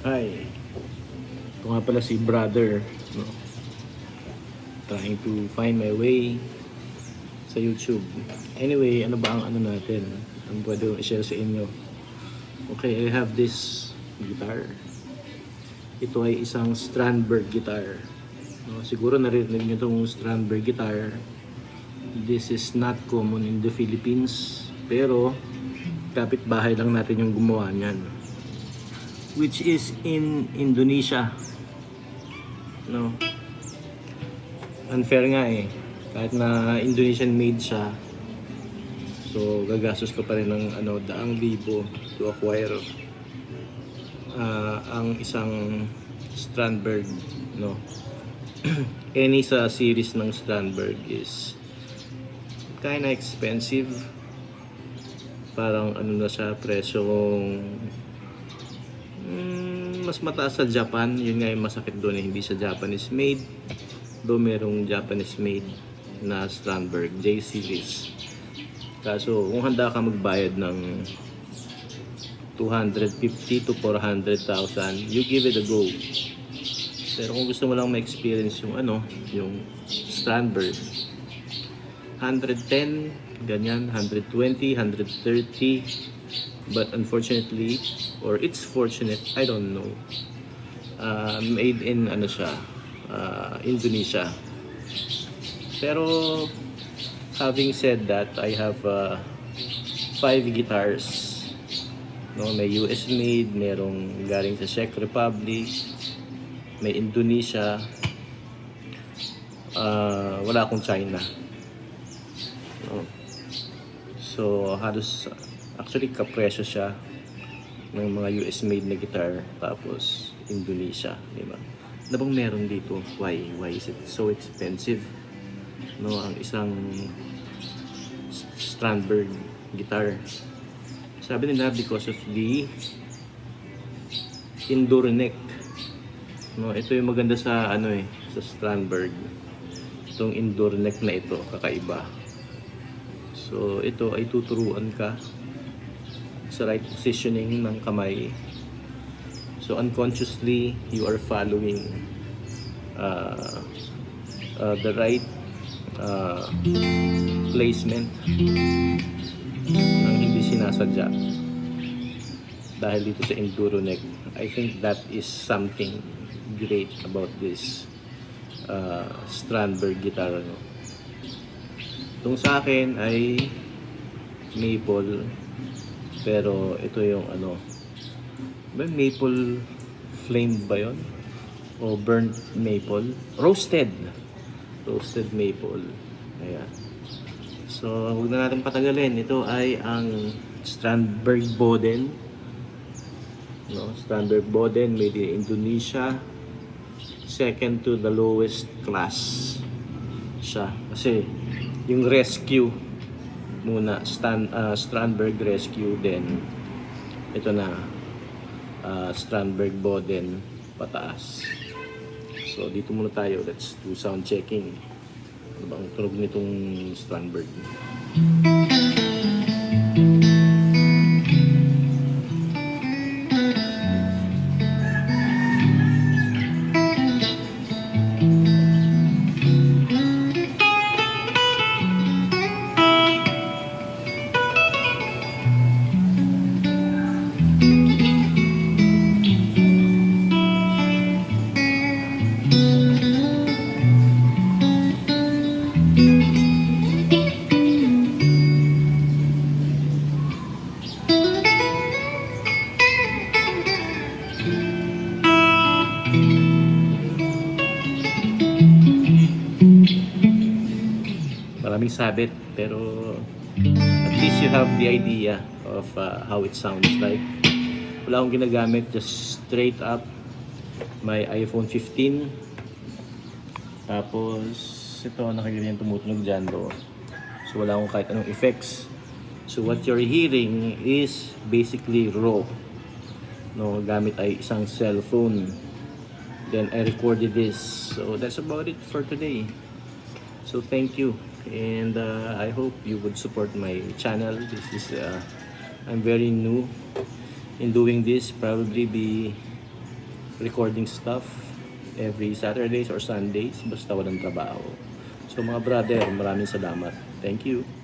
Hi, ito nga pala si brother, no? Trying to find my way sa YouTube. Anyway, ano ba ang ano natin? Ang pwede ko i-share sa inyo. Okay, I have this guitar. Ito ay isang Strandberg guitar. No, siguro narinig niyo itong Strandberg guitar. This is not common in the Philippines. Pero, kapitbahay lang natin yung gumawa niyan. Which is in Indonesia. No? Unfair nga eh. Kahit na Indonesian made siya, so gagastos ka pa rin ng daang libo to acquire ang isang Strandberg, no? Any sa series ng Strandberg is kinda expensive. Parang na siya, presyong mas mataas sa Japan. Yun nga yung masakit doon, hindi siya Japanese made, though merong Japanese made na Strandberg J series. Kaso kung handa ka magbayad ng 250 to 400,000, you give it a go. Pero kung gusto mo lang ma-experience yung Strandberg, 110 ganyan, 120, 130. But unfortunately, or it's fortunate, I don't know, made in Indonesia. Pero having said that, I have 5 guitars, no? May US made, merong galing sa Czech Republic, may Indonesia, wala akong China, no? So halos actually kapresyo siya ng mga US made na guitar tapos Indonesia, di ba? Ano bang meron dito? Why is it so expensive? No, ang isang Strandberg guitar. Sabi nila because of the indoor neck. No, ito yung maganda sa sa Strandberg. Itong indoor neck na ito, kakaiba. So ito ay tuturuan ka sa right positioning ng kamay. So unconsciously, you are following the right placement ng hindi sinasadya dahil dito sa enduro neck. I think that is something great about this Strandberg guitar, no? Itong sa akin ay maple, pero ito yung maple flame ba yun? O burnt maple? Roasted maple. Ayan. So, huwag na natin patagalin. Ito ay ang Strandberg Boden. No? Strandberg Boden made in Indonesia. Second to the lowest class siya. Kasi yung Rescue muna, Strandberg Rescue, then ito na Strandberg Boden pataas. So dito muna tayo, let's do sound checking. Ano bang tunog nitong Strandberg? Maraming sabit, pero at least you have the idea of how it sounds like. Wala akong ginagamit, just straight up my iPhone 15. Tapos ito, nakaganyan tumutunog dyan doon. So wala akong kahit anong effects. So what you're hearing is basically raw, no? Gamit ay isang cellphone. Then I recorded this. So that's about it for today. So thank you, and I hope you would support my channel. This is I'm very new in doing this, probably be recording stuff every Saturdays or Sundays basta walang trabaho. So mga brother, maraming salamat. Thank you.